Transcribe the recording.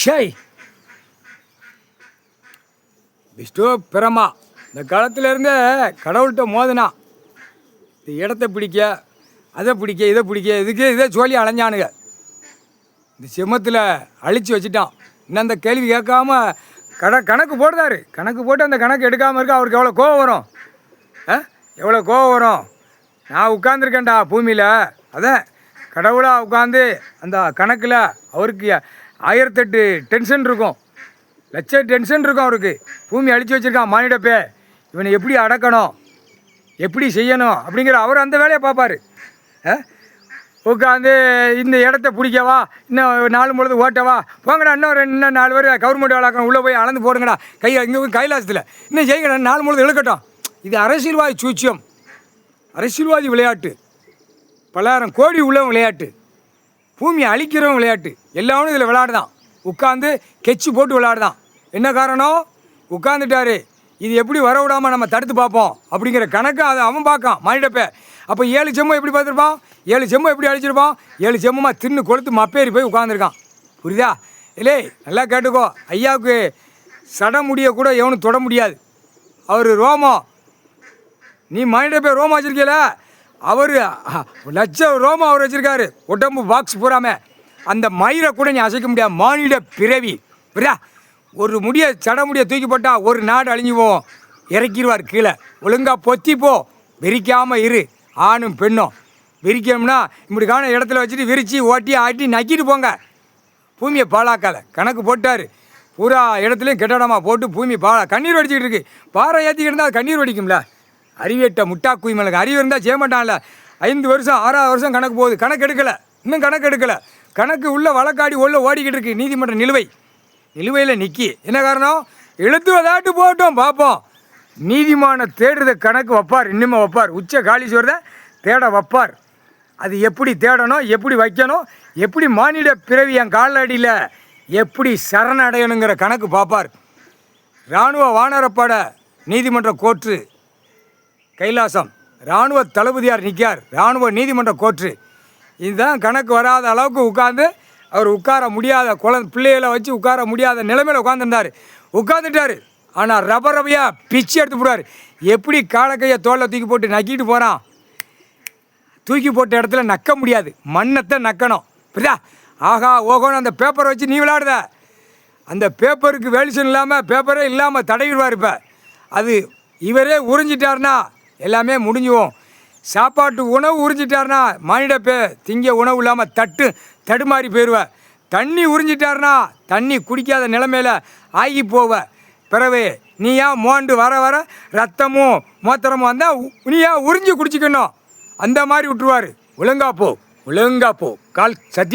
Shy Vishnu பிரமா இந்த காலத்திலேருந்தே கடவுள்கிட்ட மோதினா இந்த இடத்த பிடிக்க அதை பிடிக்க இதை பிடிக்க இதே சொல்லி அலைஞ்சானுங்க. இந்த சிம்மத்தில் அழித்து வச்சுட்டான். இன்னும் அந்த கேள்வி கேட்காம கணக்கு போடுறாரு. கணக்கு போட்டு அந்த கணக்கு எடுக்காமல் இருக்க அவருக்கு எவ்வளோ கோவம் வரும். எவ்வளோ கோவம் வரும். நான் உட்காந்துருக்கேன்டா பூமியில், அதான் கடவுளாக உட்காந்து அந்த கணக்கில் அவருக்கு 1008 டென்ஷன் இருக்கும், லட்ச டென்ஷன் இருக்கும் அவருக்கு. பூமி அழித்து வச்சுருக்கான் மானிடப்பே. இவனை எப்படி அடக்கணும், எப்படி செய்யணும் அப்படிங்கிற அவர் அந்த வேலையை பார்ப்பார். உட்காந்து இந்த இடத்த பிடிக்கவா, இன்னும் 4 பொழுது ஓட்டவா, போங்கடா இன்னும் 4 பேர் கவர்மெண்ட் வேலைக்கணும், உள்ளே போய் அளந்து போடுங்கடா, இங்கே கைலாசத்தில் இன்னும் செய்யுங்கடா, 4 பொழுது இழுக்கட்டும். இது அரசியல்வாதி சூச்சியம், அரசியல்வாதி விளையாட்டு, 10,000 கோடி உள்ள விளையாட்டு, பூமியை அழிக்கிறவன் விளையாட்டு. எல்லாரும் இதில் விளையாடுதான். உட்காந்து கெச்சு போட்டு விளையாடுதான். என்ன காரணம்? உட்காந்துட்டாரு. இது எப்படி வர விடாமல் நம்ம தடுத்து பார்ப்போம் அப்படிங்கிற கணக்கு அதை அவன் பார்க்கான் மானிடப்பே. அப்போ 7 செம்மம் எப்படி பார்த்துருப்பான், 7 செம்மம் எப்படி அழிச்சிருப்பான், 7 செம்மமாக தின்னு கொளுத்து மப்பேறி போய் உட்காந்துருக்கான். புரியுதா? இல்லை நல்லா கேட்டுக்கோ. ஐயாவுக்கு சட முடிய கூட எவனும் தொட முடியாது. அவர் ரோமம், நீ மானிடப்பே ரோமம் வச்சுருக்கல, அவர் லட்சம் ரோமம் அவர் வச்சுருக்காரு, உடம்பு பாக்ஸ் பூராமே. அந்த மயிரை கூட நீ அசைக்க முடியாது. மானிட பிறவி. புரியா? ஒரு சட முடிய தூக்கி போட்டால் ஒரு நாடு அழிஞ்சு போவோம். இறக்கிடுவார் கீழே. ஒழுங்காக பொத்திப்போ, விரிக்காமல் இரு. ஆணும் பெண்ணும் விரிக்கணும்னா இப்படிக்கான இடத்துல வச்சுட்டு விரித்து ஓட்டி ஆட்டி நக்கிட்டு போங்க. பூமியை பாழாக்காத. கணக்கு போட்டார். பூரா இடத்துலையும் கெட்டடமாக போட்டு பூமி கண்ணீர் வடிச்சிக்கிட்டு இருக்கு. பாறை ஏற்றிக்கிட்டு இருந்தால் அது கண்ணீர் வடிக்கும்ல. அறிவேட்ட முட்டா குய்மலுக்கு அறிவு இருந்தால் செய்ய மாட்டான்ல. 5 வருஷம் 6வது வருஷம் கணக்கு போகுது, கணக்கு எடுக்கலை, இன்னும் கணக்கு எடுக்கலை. கணக்கு உள்ள வழக்காடி உள்ள ஓடிக்கிட்டு இருக்கு. நீதிமன்ற நிலுவையில் நிற்கி. என்ன காரணம்? இழுத்து வதாட்டு போட்டோம் பார்ப்போம். நீதிமான தேடுறத கணக்கு வைப்பார், இன்னுமே வைப்பார். உச்ச காளீஸ்வரரை தேட வைப்பார். அது எப்படி தேடணும், எப்படி வைக்கணும், எப்படி மானிட பிறவி என் காலடியில் எப்படி சரணடையணுங்கிற கணக்கு பார்ப்பார். இராணுவ வானரப்பட நீதிமன்ற கோர்ட்டு கைலாசம், இராணுவ தளபதியார் நிற்கார், இராணுவ நீதிமன்ற கோர்ட்டு. இதுதான் கணக்கு வராத அளவுக்கு உட்காந்து அவர் உட்கார முடியாத பிள்ளைகளை வச்சு உட்கார முடியாத நிலைமையில் உட்காந்துருந்தார். உட்காந்துட்டார். ஆனால் ரபரபையாக பிச்சு எடுத்து போடுவார். எப்படி காலக்கையை தோளில் தூக்கி போட்டு நக்கிட்டு போகிறான். தூக்கி போட்ட இடத்துல நக்க முடியாது, மண்ணத்தை நக்கணும். புரியுதா? ஆகா ஓகோன்னு அந்த பேப்பரை வச்சு நீ விளையாடுத. அந்த பேப்பருக்கு வேலிசன் இல்லாமல் பேப்பரே இல்லாமல் தடவிடுவார். இப்போ அது இவரே உறிஞ்சிட்டார்னா எல்லாமே முடிஞ்சுவோம். சாப்பாட்டு உணவு உறிஞ்சிட்டார்னா மானிடப்பே திங்க உணவு இல்லாமல் தடுமாறி போயிடுவேன். தண்ணி உறிஞ்சிட்டார்னா தண்ணி குடிக்காத நிலைமையில் ஆகி போவ. பிறகு நீயா மோண்டு வர வர ரத்தமும் மூத்திரமும் வந்தால் நீயா உறிஞ்சி குடிச்சிக்கணும். அந்த மாதிரி விட்டுருவார். ஒழுங்கா போ கால் சத்தியம்.